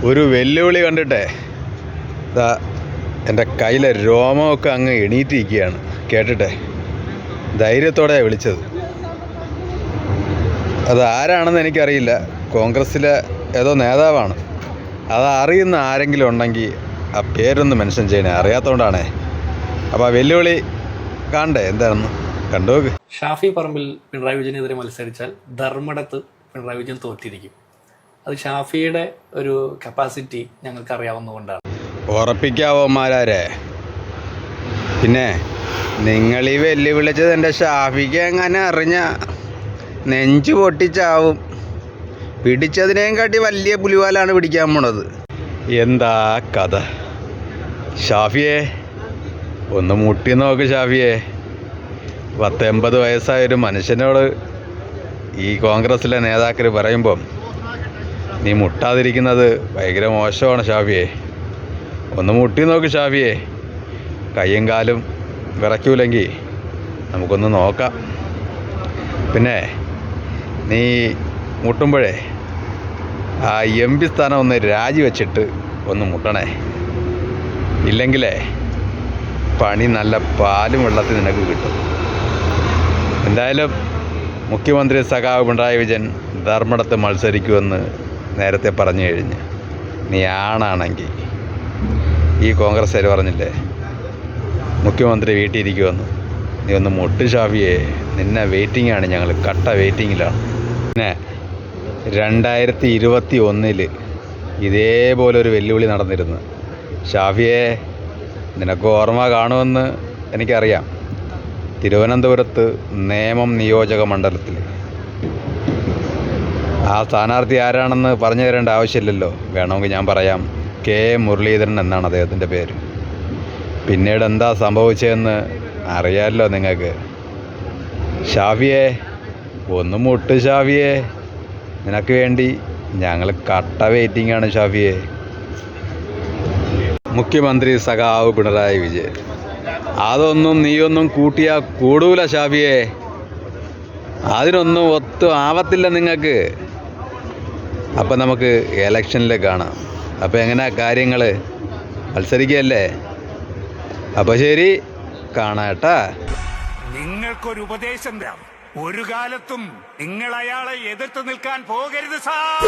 ഒരു വെല്ലുവിളി കണ്ടിട്ടേ ഇതാ എൻ്റെ കയ്യിലെ രോമമൊക്കെ അങ്ങ് എണീറ്റിരിക്കുകയാണ് കേട്ടിട്ടെ. ധൈര്യത്തോടെയാണ് വിളിച്ചത്. അത് ആരാണെന്ന് എനിക്കറിയില്ല. കോൺഗ്രസ്സിലെ ഏതോ നേതാവാണ്. അത് അറിയുന്ന ആരെങ്കിലും ഉണ്ടെങ്കിൽ ആ പേരൊന്ന് മെൻഷൻ ചെയ്യണേ. അറിയാത്തതുകൊണ്ടാണേ. അപ്പോൾ ആ വെല്ലുവിളി കാണണ്ടേ എന്താണെന്ന് കണ്ടുനോക്ക്. ഷാഫി പറമ്പിൽ പിണറായി വിജയനെതിരെ മത്സരിച്ചാൽ ധർമ്മടത്ത് പിണറായി വിജയൻ തോറ്റിരിക്കും. അത് ഷാഫിയുടെ ഒരു കപ്പാസിറ്റി ഞങ്ങൾക്ക് അറിയാവുന്നതുകൊണ്ടാണ്. ഉറപ്പിക്കാവോമാരെ. പിന്നെ നിങ്ങൾ ഈ വെല്ലുവിളിച്ചത് എൻ്റെ ഷാഫിക്ക് എങ്ങനെ അറിഞ്ഞ നെഞ്ചു പൊട്ടിച്ചാവും. പിടിച്ചതിനേയും കാട്ടി വലിയ പുലിവാലാണ് പിടിക്കാൻ പോണത്. എന്താ കഥ? ഷാഫിയെ ഒന്ന് മുട്ടി നോക്ക്. ഷാഫിയെ 80 വയസ്സായൊരു മനുഷ്യനോട് ഈ കോൺഗ്രസ്സിലെ നേതാക്കൾ പറയുമ്പം നീ മുട്ടാതിരിക്കുന്നത് ഭയങ്കര മോശമാണ് ഷാഫിയെ. ഒന്ന് മുട്ടി നോക്ക് ഷാഫിയെ. കയ്യും കാലും വിറയ്ക്കൂലെങ്കിൽ നമുക്കൊന്ന് നോക്കാം. പിന്നെ നീ മുട്ടുമ്പോഴേ ആ MP സ്ഥാനം ഒന്ന് രാജിവെച്ചിട്ട് ഒന്ന് മുട്ടണേ. ഇല്ലെങ്കിലേ പണി നല്ല പാലും വെള്ളത്തിൽ നിനക്ക് കിട്ടും. എന്തായാലും മുഖ്യമന്ത്രി സഖാവ് പിണറായി വിജയൻ ധർമ്മടത്ത് മത്സരിക്കുമെന്ന് നേരത്തെ പറഞ്ഞു കഴിഞ്ഞ് നീ ആണാണെങ്കിൽ ഈ കോൺഗ്രസ്സുകാർ പറഞ്ഞില്ലേ മുഖ്യമന്ത്രി വീട്ടിലിരിക്കുമെന്ന്. നീ ഒന്ന് മുട്ട് ഷാഫിയെ. നിന്നെ വെയിറ്റിംഗാണ് ഞങ്ങൾ. കട്ട വെയിറ്റിങ്ങിലാണ്. പിന്നെ 2021 ഇതേപോലൊരു വെല്ലുവിളി നടന്നിരുന്നു. ഷാഫിയെ നിനക്ക് ഓർമ്മ കാണുമെന്ന് എനിക്കറിയാം. തിരുവനന്തപുരത്ത് നേമം നിയോജക മണ്ഡലത്തിൽ ആ സ്ഥാനാർത്ഥി ആരാണെന്ന് പറഞ്ഞു തരേണ്ട ആവശ്യമില്ലല്ലോ. വേണമെങ്കിൽ ഞാൻ പറയാം. കെ മുരളീധരൻ എന്നാണ് അദ്ദേഹത്തിൻ്റെ പേര്. പിന്നീട് എന്താ സംഭവിച്ചതെന്ന് അറിയാമല്ലോ നിങ്ങൾക്ക്. ഷാഫിയെ ഒന്ന് മുട്ട് ഷാഫിയെ. നിനക്ക് വേണ്ടി ഞങ്ങൾ കട്ട വെയിറ്റിംഗാണ് ഷാഫിയെ. മുഖ്യമന്ത്രി സഖാവ് പിണറായി വിജയൻ. അതൊന്നും നീയൊന്നും കൂട്ടിയാൽ കൂടൂല ഷാഫിയെ. അതിനൊന്നും ഒത്തും ആവത്തില്ല നിങ്ങൾക്ക്. അപ്പം നമുക്ക് ഇലക്ഷനിൽ കാണാം. അപ്പം എങ്ങനെയാ കാര്യങ്ങൾ? മത്സരിക്കുകയല്ലേ? അപ്പം ശരി, കാണാട്ടാ. നിങ്ങൾക്കൊരു ഉപദേശം തരാം. ഒരു കാലത്തും നിങ്ങൾ അയാളെ എതിർത്ത് നിൽക്കാൻ പോകരുത് സാർ.